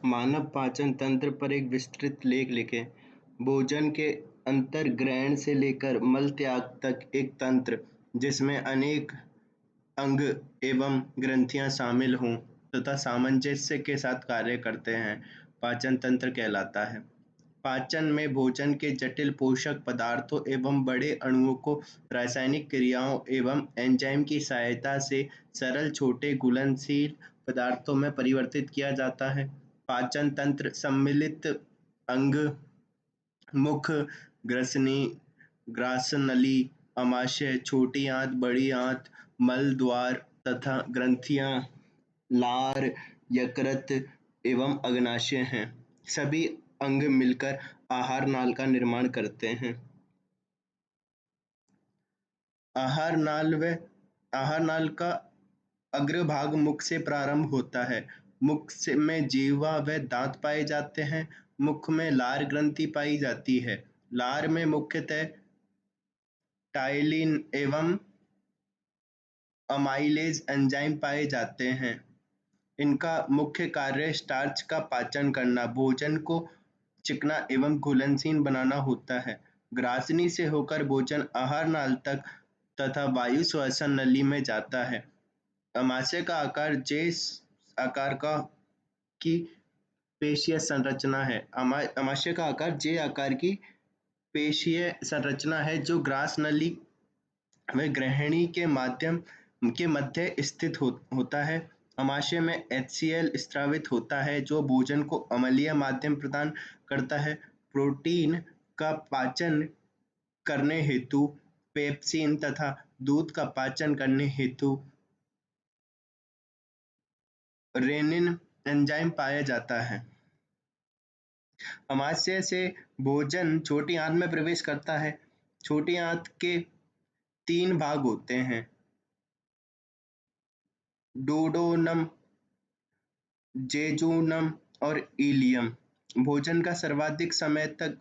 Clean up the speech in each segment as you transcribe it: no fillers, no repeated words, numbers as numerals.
मानव पाचन तंत्र पर एक विस्तृत लेख लिखें। भोजन के अंतर्ग्रहण से लेकर मल त्याग तक एक तंत्र जिसमें अनेक अंग एवं ग्रंथियां शामिल हों तथा सामंजस्य के साथ कार्य करते हैं, पाचन तंत्र कहलाता है। पाचन में भोजन के जटिल पोषक पदार्थों एवं बड़े अणुओं को रासायनिक क्रियाओं एवं एंजाइम की सहायता से सरल छोटे घुलनशील पदार्थों में परिवर्तित किया जाता है। पाचन तंत्र सम्मिलित अंग, मुख, ग्रसनी, ग्रासनली, आमाशय, छोटी आंत, बड़ी आंत, मल द्वार तथा ग्रंथियां, लार, यकृत एवं अग्नाशय हैं। सभी अंग मिलकर आहार नाल का निर्माण करते हैं। आहार नाल का अग्रभाग मुख से प्रारंभ होता है। मुख में जीवा व दांत पाए जाते हैं। मुख में लार ग्रंथि पाई जाती है। लार में मुख्यतः टाइलिन एवं अमाइलेज एंजाइम पाए जाते हैं। इनका मुख्य कार्य स्टार्च का पाचन करना, भोजन को चिकना एवं घुलनशील बनाना होता है। ग्रासनी से होकर भोजन आहार नाल तक तथा वायु श्वसन नली में जाता है। आमाशय का आकार जे आकार का की पेशीय संरचना है। आमाशय का आकार जे आकार की पेशीय संरचना है जो ग्रास नली व ग्रहणी के मध्य स्थित होता है। आमाशय में HCl स्रावित होता है जो भोजन को अम्लीय माध्यम प्रदान करता है। प्रोटीन का पाचन करने हेतु पेप्सिन तथा दूध का पाचन करने हेतु रेनिन एंजाइम पाया जाता है। आमाशय से भोजन छोटी आंत में प्रवेश करता है। छोटी आंत के 3 भाग होते हैं: डुओडेनम, जेजुनम और इलियम। भोजन का सर्वाधिक समय तक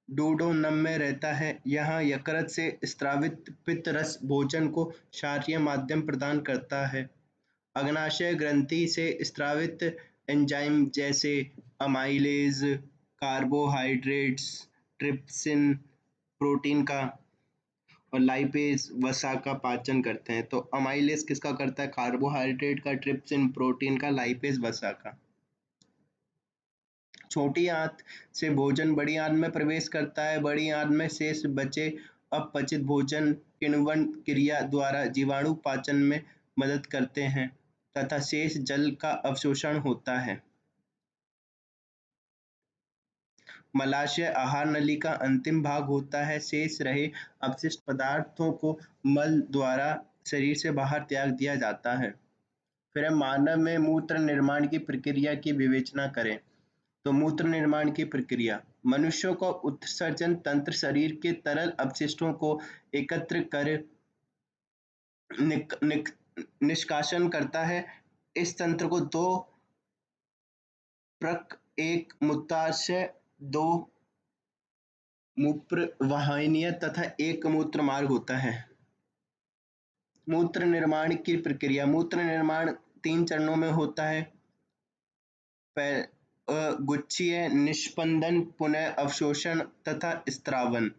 डुओडेनम में रहता है। यहाँ यकृत से स्रावित पित्त रस भोजन को क्षारीय माध्यम प्रदान करता है। अग्नाशय ग्रंथि से स्रावित एंजाइम जैसे अमाइलेज, कार्बोहाइड्रेट्स, ट्रिप्सिन, प्रोटीन का और लाइपेज वसा का पाचन करते हैं। तो अमाइलेज किसका करता है? कार्बोहाइड्रेट का, ट्रिप्सिन प्रोटीन का, लाइपेज वसा का। छोटी आंत से भोजन बड़ी आंत में प्रवेश करता है। बड़ी आंत में शेष बचे अपचित भोजन किण्वन क्रिया द्वारा जीवाणु पाचन में मदद करते हैं तथा शेष जल का अवशोषण होता है। मलाशय आहार नली का अंतिम भाग होता है। शेष रहे अपशिष्ट पदार्थों को मल द्वारा शरीर से बाहर त्याग दिया जाता है। फिर हम मानव में मूत्र निर्माण की प्रक्रिया की विवेचना करें तो मूत्र निर्माण की प्रक्रिया मनुष्यों का उत्सर्जन तंत्र शरीर के तरल अपशिष्टों को एकत्र कर निष्कासन करता है। इस तंत्र को 2 प्रक, एक मूत्राशय, 2 मूत्र वाहिनियां तथा एक मूत्र मार्ग होता है। मूत्र निर्माण की प्रक्रिया मूत्र निर्माण 3 चरणों में होता है। गुच्छीय निस्पंदन, पुनः अवशोषण तथा स्त्रावन।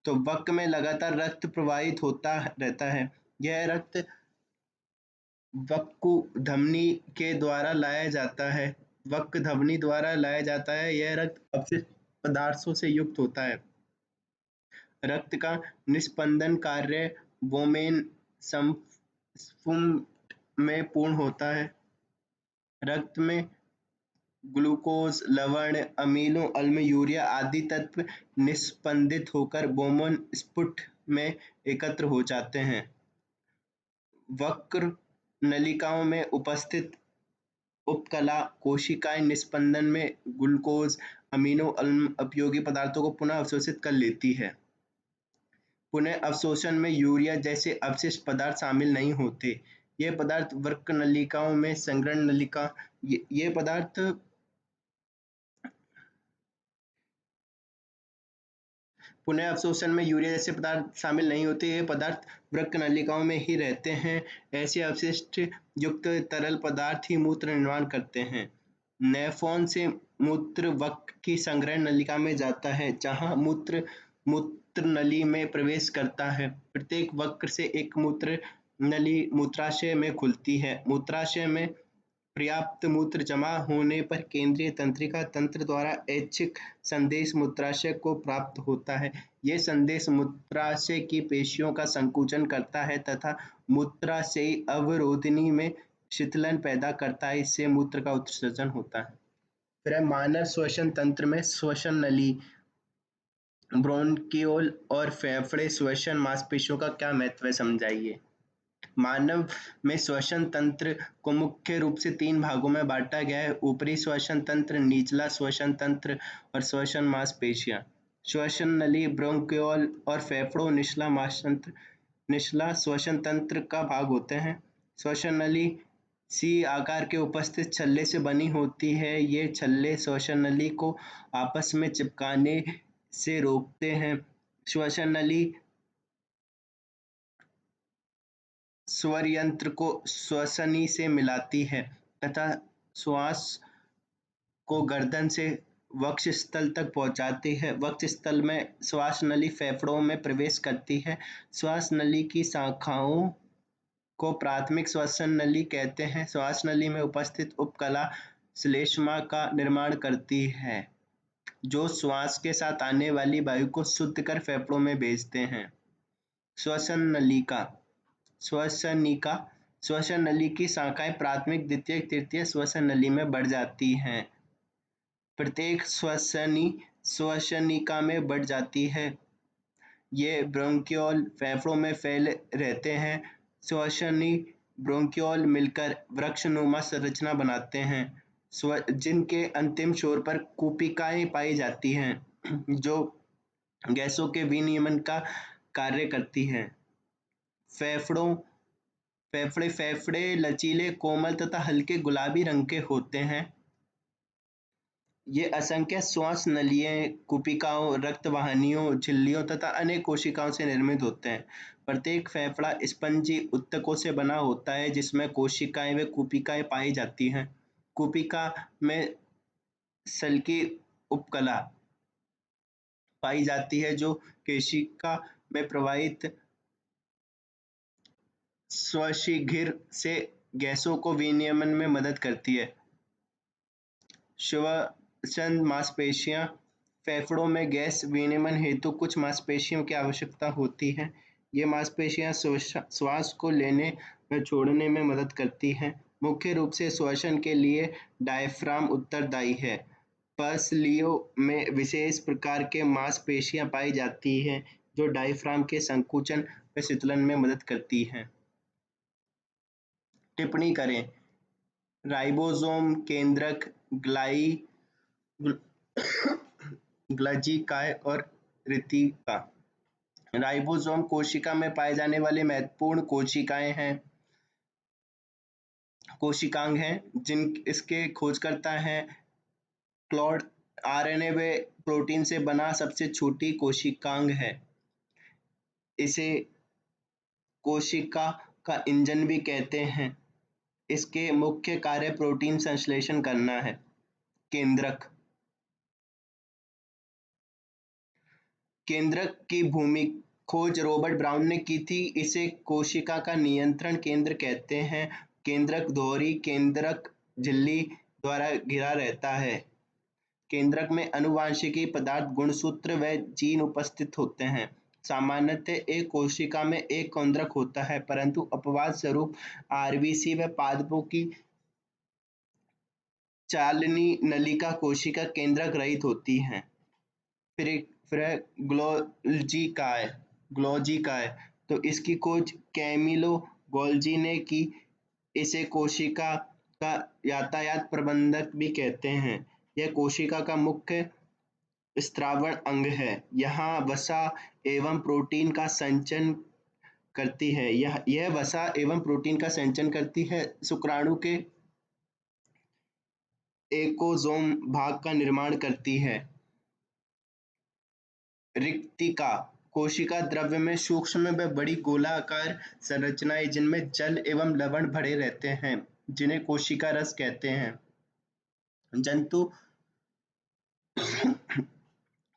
तो वक्र में लगातार रक्त प्रवाहित होता रहता है। यह रक्त वक्कु धमनी के द्वारा लाया जाता है। वक्र धमनी द्वारा लाया जाता है। यह रक्त अपशिष्ट पदार्थों से युक्त होता है। रक्त का निस्पंदन कार्य वोमेन स्फुंट में पूर्ण होता है। रक्त में ग्लूकोज, लवण, अमीनो अम्ल, यूरिया आदि तत्व निस्पंदित होकर बोमन स्फुट में एकत्र हो जाते हैं। वक्र नलिकाओं में उपस्थित उपकला कोशिकाएं निस्पंदन में ग्लूकोज, अमीनो अम्ल, उपयोगी पदार्थों को पुनः अवशोषित कर लेती है। पुनः अवशोषण में यूरिया जैसे अपशिष्ट पदार्थ शामिल नहीं होते। ये पदार्थ वक्र नलिकाओं में संग्रहण नलिका ये पदार्थ पुनः अवशोषण में यूरिया जैसे पदार्थ शामिल नहीं होते। ये पदार्थ वृक्क नलिकाओं में ही रहते हैं। ऐसे अपशिष्ट युक्त तरल पदार्थ ही मूत्र निर्माण करते हैं। नेफ्रॉन से मूत्र वक्र की संग्रह नलिका में जाता है, जहां मूत्र मूत्र नली में प्रवेश करता है। प्रत्येक वक्र से एक मूत्र नली मूत्राशय में खुलती है। मूत्राशय में पर्याप्त मूत्र जमा होने पर केंद्रीय तंत्रिका तंत्र द्वारा ऐच्छिक संदेश मूत्राशय को प्राप्त होता है। यह संदेश मूत्राशय की पेशियों का संकुचन करता है तथा मूत्राशयी अवरोधिनी में शीतलन पैदा करता है। इससे मूत्र का उत्सर्जन होता है। फिर है मानव श्वसन तंत्र में श्वसन नली, ब्रोंकियोल और फेफड़े श्वसन मांसपेशियों का क्या महत्व है, समझाइए। मानव में श्वसन तंत्र को मुख्य रूप से 3 भागों में बांटा गया है: ऊपरी श्वसन तंत्र, निचला श्वसन तंत्र और श्वसन मांसपेशियां। श्वसन नली, ब्रोंकियोल और फेफड़ों निचला श्वसन तंत्र का भाग होते हैं। श्वसन नली सी आकार के उपस्थित छल्ले से बनी होती है। ये छल्ले श्वसन नली को आपस में चिपकने से रोकते हैं। श्वसन नली स्वर यंत्र को श्वसनी से मिलाती है तथा श्वास को गर्दन से वक्षस्थल तक पहुंचाती है। वक्षस्थल में श्वास नली फेफड़ों में प्रवेश करती है। श्वास नली की शाखाओं को प्राथमिक श्वसन नली कहते हैं। श्वास नली में उपस्थित उपकला श्लेष्मा का निर्माण करती है, जो श्वास के साथ आने वाली वायु को शुद्ध कर फेफड़ों में भेजते हैं। श्वसनिका श्वसन नली की शाखाएं प्राथमिक, द्वितीयक, तृतीयक श्वसन नली में बढ़ जाती हैं। प्रत्येक श्वसनिका में बढ़ जाती है। ये ब्रोंकियोल फेफड़ों में फैले रहते हैं। श्वसनी ब्रोंकियोल मिलकर वृक्षनुमा संरचना बनाते हैं, जिनके अंतिम छोर पर कूपिकाएं पाई जाती हैं, जो गैसों के विनियमन का कार्य करती हैं। फेफड़े लचीले, कोमल तथा हल्के गुलाबी रंग के होते हैं। ये असंख्य श्वास नलियों, कूपिकाओं, रक्तवाहिनियों, झिल्लियों तथा अनेक कोशिकाओं से निर्मित होते हैं। प्रत्येक फेफड़ा स्पंजी ऊतकों से बना होता है, जिसमें कोशिकाएं व कूपिकाएं पाई जाती हैं। कूपिका में सल्की उपकला पाई जाती है, जो केशिका में प्रवाहित स्वशिघ्र से गैसों को विनियमन में मदद करती है। श्वसन मांसपेशियां फेफड़ों में गैस विनिमय हेतु कुछ मांसपेशियों की आवश्यकता होती है। ये मांसपेशियां श्वास को लेने व छोड़ने में मदद करती हैं। मुख्य रूप से श्वसन के लिए डायफ्राम उत्तरदायी है। पसलियों में विशेष प्रकार के मांसपेशियां पाई जाती हैं, जो डायफ्राम के संकुचन व शीतलन में मदद करती हैं। टिप्पणी करें। राइबोसोम, केंद्रक, ग्लजीकाय और रितिका। राइबोसोम कोशिका में पाए जाने वाले महत्वपूर्ण कोशिकांग हैं, इसके खोजकर्ता हैं। क्लॉड आरएनए व प्रोटीन से बना सबसे छोटी कोशिकांग है। इसे कोशिका का इंजन भी कहते हैं। इसके मुख्य कार्य प्रोटीन संश्लेषण करना है। केंद्रक की भूमि खोज रॉबर्ट ब्राउन ने की थी। इसे कोशिका का नियंत्रण केंद्र कहते हैं। केंद्रक दोहरी केंद्रक झिल्ली द्वारा घिरा रहता है। केंद्रक में आनुवंशिकी पदार्थ, गुणसूत्र व जीन उपस्थित होते हैं। सामान्यतः एक कोशिका में एक केंद्रक होता है, परंतु अपवाद स्वरूप आरबीसी व पादपों की चालनी नलिका कोशिका केंद्रक रहित होती है। फिर ग्लॉजिकाय, तो इसकी खोज कैमिलो गोल्जी ने की। इसे कोशिका का यातायात प्रबंधक भी कहते हैं। यह कोशिका का मुख्य स्त्रावण अंग है। यहाँ वसा एवं प्रोटीन का संचयन करती है। यह वसा एवं प्रोटीन का संचयन करती है। शुक्राणु के एकोसोम भाग का निर्माण करती है। रिक्तिका कोशिका द्रव्य में सूक्ष्म व बड़ी गोलाकार संरचनाएं, जिनमें जल एवं लवण भरे रहते हैं, जिन्हें कोशिका रस कहते हैं। जंतु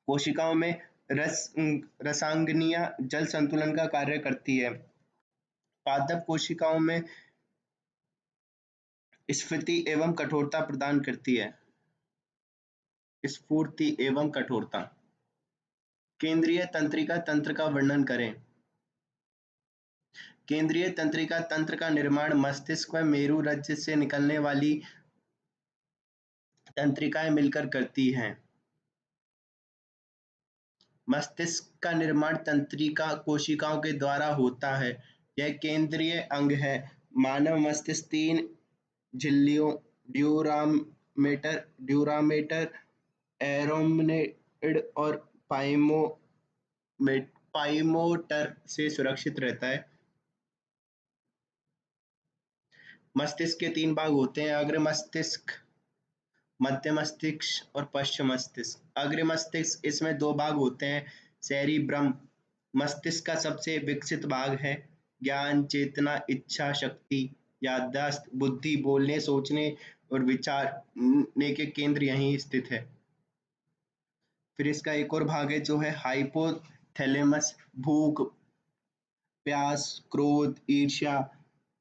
कोशिकाओं में रसांगनीय जल संतुलन का कार्य करती है। पादप कोशिकाओं में स्फूर्ति एवं कठोरता प्रदान करती है। स्फूर्ति एवं कठोरता। केंद्रीय तंत्रिका तंत्र का वर्णन करें। केंद्रीय तंत्रिका तंत्र का निर्माण मस्तिष्क व मेरु रज्जु से निकलने वाली तंत्रिकाएं मिलकर करती हैं। मस्तिष्क का निर्माण तंत्रिका कोशिकाओं के द्वारा होता है। यह केंद्रीय अंग है। मानव मस्तिष्क 3 झिल्लियों ड्यूरामेटर, एरोमनेड और पाइमोटर से सुरक्षित रहता है। मस्तिष्क के 3 भाग होते हैं: अग्र मस्तिष्क, मध्य मस्तिष्क और पश्च मस्तिष्क। अग्र मस्तिष्क, इसमें 2 भाग होते हैं: सेरिब्रम मस्तिष्क का सबसे विकसित भाग है। ज्ञान, चेतना, इच्छा शक्ति, याददाश्त, बुद्धि, बोलने, सोचने और विचारने के केंद्र यहीं स्थित है। फिर इसका एक और भाग है जो है हाइपोथैलेमस। भूख, प्यास, क्रोध, ईर्ष्या,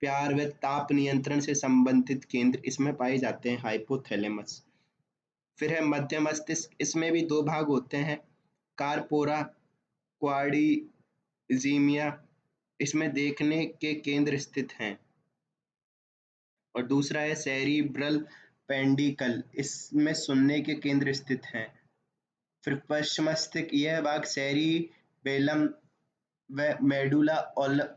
प्यार व ताप नियंत्रण से संबंधित केंद्र इसमें पाए जाते हैं, हाइपोथैलेमस। फिर है मध्य मस्तिष्क। इसमें भी 2 भाग होते हैं: कार्पोरा, क्वाड्रिजीमिया, इसमें देखने के केंद्र स्थित हैं। और दूसरा है सेरिब्रल पेंडिकल, इसमें सुनने के केंद्र स्थित हैं। फिर पश्च मस्तिष्क, यह भाग सेरिबेलम व मेडुला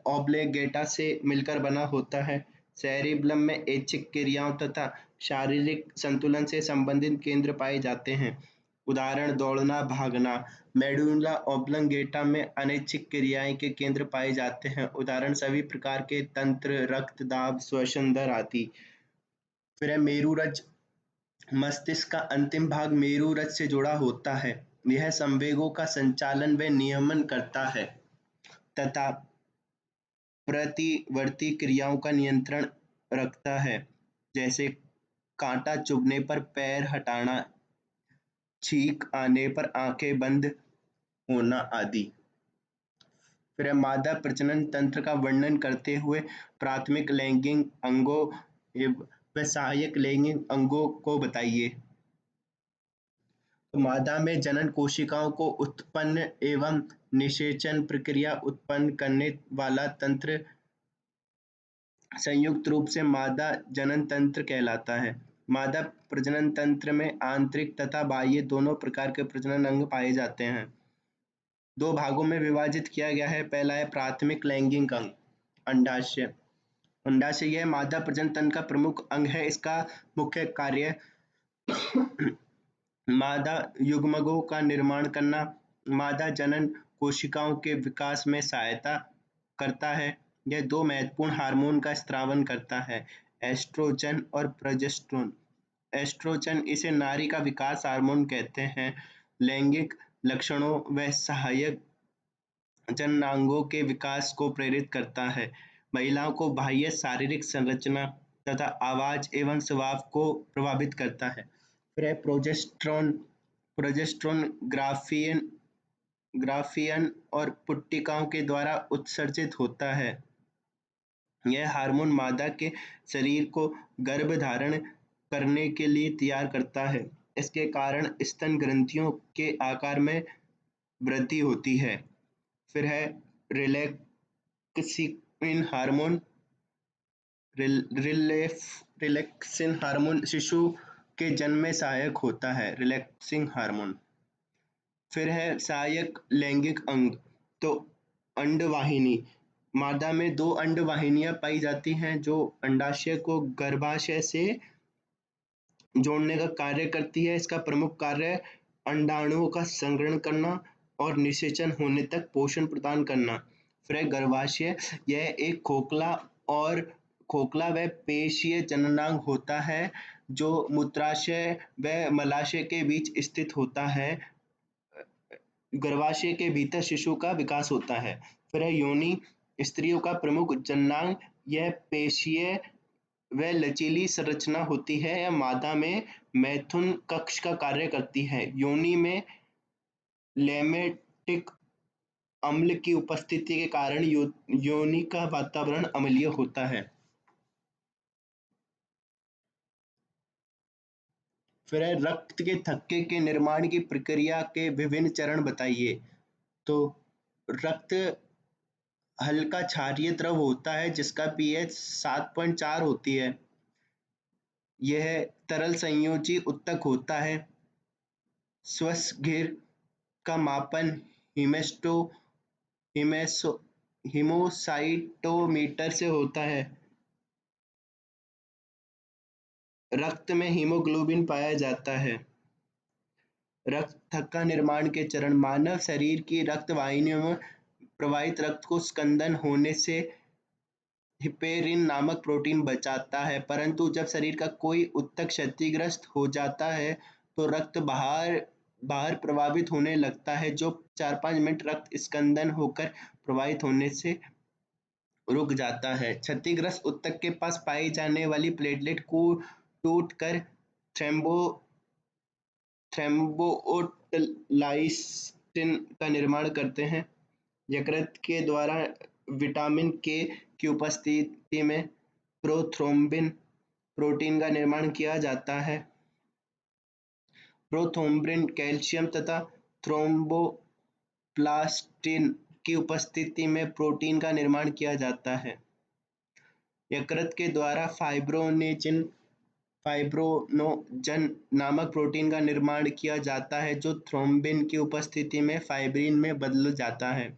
ऑब्लिगेटा से मिलकर बना होता है। सेरिबेलम में ऐच्छिक क्रियाओं तथा शारीरिक संतुलन से संबंधित केंद्र पाए जाते हैं। उदाहरण: दौड़ना, भागना। मेडुला ऑब्लिगेटा में अनैच्छिक क्रियाएं के केंद्र पाए जाते हैं। उदाहरण: सभी प्रकार के तंत्र, रक्त दाब, श्वसन दर आदि। फिर है मेरुरज्ज। मस्तिष्क का अंतिम भाग मेरुरज्ज से जुड़ा होता है। यह संवेगों का संचालन व नियमन करता है तथा प्रतिवर्ती क्रियाओं का नियंत्रण रखता है, जैसे कांटा चुभने पर पैर हटाना, छींक आने पर आंखें बंद होना आदि। फिर मादा प्रजनन तंत्र का वर्णन करते हुए प्राथमिक लैंगिक अंगों व सहायक लैंगिक अंगों को बताइए। तो मादा में जनन कोशिकाओं को उत्पन्न एवं निषेचन प्रक्रिया उत्पन्न करने वाला तंत्र संयुक्त रूप से मादा जनन तंत्र कहलाता है। मादा प्रजनन तंत्र में आंतरिक तथा बाह्य दोनों प्रकार के प्रजनन अंग पाए जाते हैं। 2 भागों में विभाजित किया गया है। पहला है प्राथमिक लैंगिक अंग, अंडाशय। अंडाशय यह मादा प्रजनन तंत्र का प्रमुख अंग है। इसका मुख्य कार्य मादा युग्मकों का निर्माण करना, मादा जनन कोशिकाओं के विकास में सहायता करता है। यह 2 महत्वपूर्ण हार्मोन का स्रावन करता है: एस्ट्रोजन और प्रोजेस्टेरोन। एस्ट्रोजन, इसे नारी का विकास हार्मोन कहते हैं, लैंगिक लक्षणों व सहायक जननांगों के विकास को प्रेरित करता है। महिलाओं को बाह्य शारीरिक संरचना तथा आवाज एवं स्वभाव को प्रभावित करता है। फिर है प्रोजेस्टेरोन। प्रोजेस्टेरोन ग्राफियन और पुट्टिकाओं के द्वारा उत्सर्जित होता है। यह हार्मोन मादा के शरीर को गर्भ धारण करने के लिए तैयार करता है। इसके कारण स्तन ग्रंथियों के आकार में वृद्धि होती है। फिर है रिलैक्सिन हार्मोन। रिलैक्सिन हार्मोन शिशु के जन्म में सहायक होता है, रिलैक्सिन हार्मोन। फिर है सहायक लैंगिक अंग। तो अंडवाहिनी, मादा में 2 अंडवाहिनियां पाई जाती हैं जो अंडाशय को गर्भाशय से जोड़ने का कार्य करती है। इसका प्रमुख कार्य अंडाणुओं का संग्रहण करना और निषेचन होने तक पोषण प्रदान करना। फिर है गर्भाशय, यह एक खोखला व पेशीय जननांग होता है जो मूत्राशय व मलाशय के बीच स्थित होता है। गर्भाशय के भीतर शिशु का विकास होता है। फिर है योनि, स्त्रियों का प्रमुख जननांग। यह पेशीय वह लचीली संरचना होती है या मादा में मैथुन कक्ष का कार्य करती है। योनि में लैक्टिक अम्ल की उपस्थिति के कारण योनि का वातावरण अम्लीय होता है। फिर रक्त के थक्के के निर्माण की प्रक्रिया के विभिन्न चरण बताइए। तो रक्त हल्का क्षारीय द्रव होता है जिसका पीएच 7.4 होती है। यह तरल संयोजी उत्तक होता है। श्वसनघिर का मापन हिमोसाइटोमीटर से होता है। रक्त में हीमोग्लोबिन पाया जाता है। रक्त थक्का निर्माण के चरण। मानव शरीर की रक्त वाहिनियों में प्रवाहित रक्त को स्कंदन होने से हिपेरिन नामक प्रोटीन बचाता है, परंतु जब शरीर का कोई ऊतक क्षतिग्रस्त हो जाता है तो रक्त बाहर प्रवाहित होने लगता है, जो 4-5 मिनट रक्त स्कंदन होकर प्रवाहित होने से रुक जाता है। क्षतिग्रस्त ऊतक के पास पाई जाने वाली प्लेटलेट को टूटकर थ्रोम्बोएलास्टिन का निर्माण करते हैं। यकृत के द्वारा विटामिन के की उपस्थिति में प्रोथ्रोम्बिन प्रोटीन का निर्माण किया जाता है। प्रोथ्रोम्बिन कैल्शियम तथा थ्रोम्बोप्लास्टिन की उपस्थिति में प्रोटीन का निर्माण किया जाता है। यकृत के द्वारा फाइब्रिनोजन नामक प्रोटीन का निर्माण किया जाता है, जो थ्रोम्बिन की उपस्थिति में फाइब्रिन में बदल जाता है।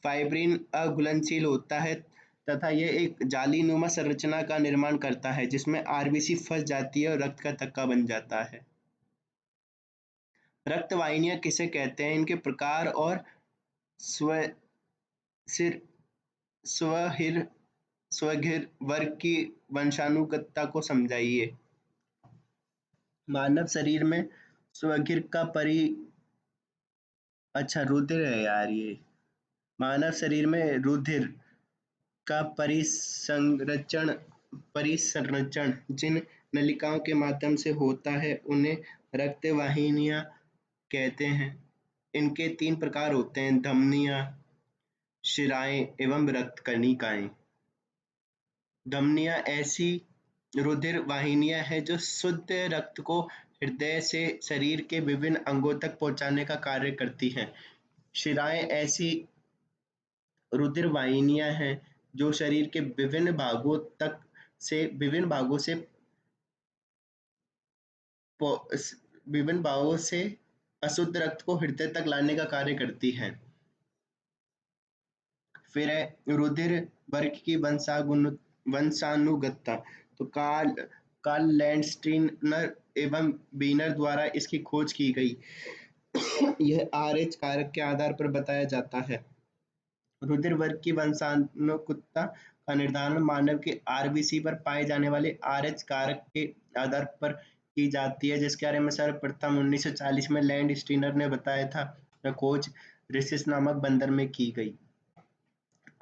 फाइब्रिन अघुलनशील होता है तथा यह एक जालीनुमा संरचना का निर्माण करता है, जिसमें आरबीसी फंस जाती है और रक्त का थक्का बन जाता है। रक्त वाहिनियां किसे कहते हैं, इनके प्रकार और स्वघिर वर्ग की वंशानुगतता को समझाइए। मानव शरीर में स्वघिर का रुधिर है यार ये। मानव शरीर में रुधिर का परिसंचरण जिन नलिकाओं के माध्यम से होता है उन्हें रक्त वाहिनियां कहते हैं। इनके 3 प्रकार होते हैं: धमनियां, शिराएं एवं रक्त कणिकाएं। धमनियां ऐसी रुधिर वाहिनियां हैं जो शुद्ध रक्त को हृदय से शरीर के विभिन्न अंगों तक पहुंचाने का कार्य करती हैं। शिराएं ऐसी रुधिर वाहिनियां हैं जो शरीर के विभिन्न भागों से अशुद्ध रक्त को हृदय तक लाने का कार्य करती हैं। फिर है रुधिर वर्ग की वंशानुगतता। तो कार्ल लैंडस्टीनर एवं वीनर द्वारा इसकी खोज की गई। यह आरएच कारक के आधार पर बताया जाता है। रुधिर वर्ग की वंशानुगतता का निर्धारण मानव के आरबीसी पर पाए जाने वाले आरएच कारक के आधार पर की जाती है, जिसके बारे में सर्वप्रथम 1940 में लैंडस्टीनर ने बताया था। यह खोज रिसिस नामक बंदर में की गई।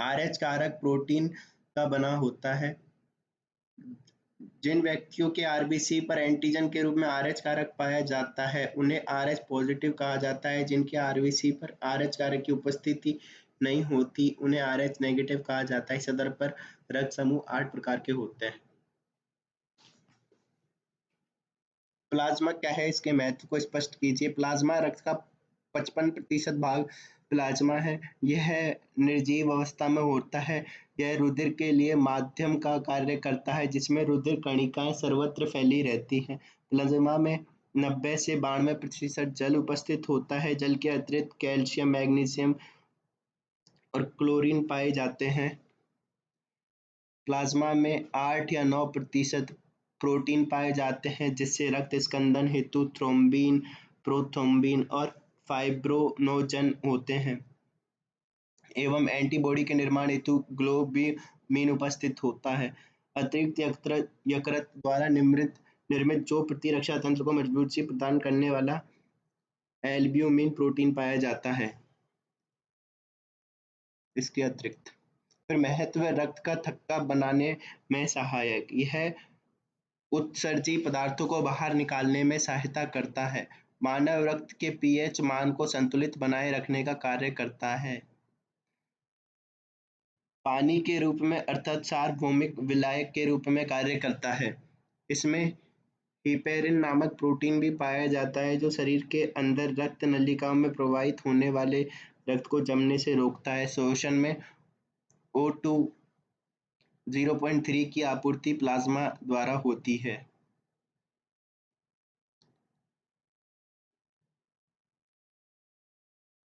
आरएच कारक प्रोटीन का बना होता है। जिन व्यक्तियों के आरबीसी पर एंटीजन के रूप में आरएच कारक पाया जाता है उन्हें आरएच पॉजिटिव कहा जाता है। जिनके आरबीसी पर आरएच कारक की उपस्थिति नहीं होती उन्हें आरएच नेगेटिव कहा जाता है। इस आधार पर रक्त समूह 8 प्रकार के होते हैं। प्लाज्मा क्या है, इसके महत्व को स्पष्ट कीजिए। प्लाज्मा रक्त का 55% भाग प्लाज्मा है। यह निर्जीव अवस्था में होता है। यह रुधिर के लिए माध्यम का कार्य करता है, जिसमें रुधिर कणिकाएं सर्वत्र फैली रहती हैं। प्लाज्मा में 90 से 92% जल उपस्थित होता है। जल के अतिरिक्त कैल्शियम, मैग्नीशियम और क्लोरीन पाए जाते हैं। प्लाज्मा में 8 या 9% प्रोटीन पाए जाते हैं, जिससे रक्त स्कंदन हेतु थ्रोम्बिन, प्रोथ्रोम्बिन और फाइब्रिनोजन होते हैं एवं एंटीबॉडी के निर्माण हेतु ग्लोब्यूलिन उपस्थित होता है। अतिरिक्त यकृत द्वारा निर्मित जो प्रतिरक्षा तंत्र को मजबूती प्रदान करने वाला एल्ब्यूमिन प्रोटीन पाया जाता है। इसके अतिरिक्त फिर महत्व रक्त का थक्का बनाने में सहायक। यह उत्सर्जी पदार्थों को बाहर निकालने में सहायता करता है। मानव रक्त के पीएच मान को संतुलित बनाए रखने का कार्य करता है। पानी के रूप में अर्थात सार्वभौमिक विलायक के रूप में कार्य करता है। इसमें हिपेरिन नामक प्रोटीन भी पाया जाता है जो शरीर के अंदर रक्त नलिकाओं में प्रवाहित होने वाले रक्त को जमने से रोकता है। शोषण में O2 0.3 की आपूर्ति प्लाज्मा द्वारा होती है।